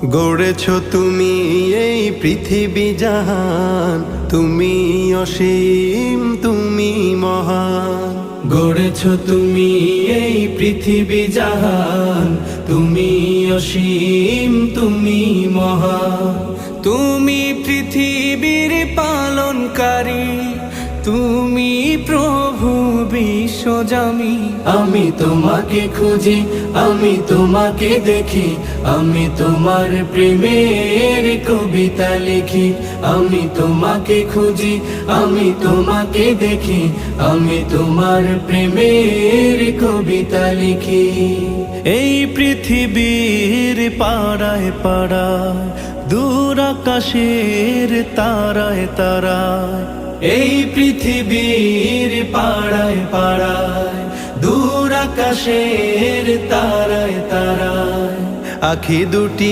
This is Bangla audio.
গড়েছ তুমি এই পৃথিবী জাহান, তুমি অসীম তুমি মহান। গড়েছ তুমি এই পৃথিবী জাহান, তুমি অসীম তুমি মহান। তুমি পৃথিবীর পালনকারী, তুমি প্রভু বিশ্বজামি। আমি তোমাকে খুঁজি, আমি তোমাকে দেখি, আমি তোমার প্রেমের কবিতা লিখি। আমি তোমাকে খুঁজি, আমি তোমাকে দেখি, আমি তোমার প্রেমের কবিতা লিখি। এই পৃথিবীর পাড়ায় পাড়ায়, দূর আকাশের তারায় তারায়, এই পৃথিবীর পাড়ায় পাড়ায়, দূর আকাশের তারায় তারায়, আখি দুটি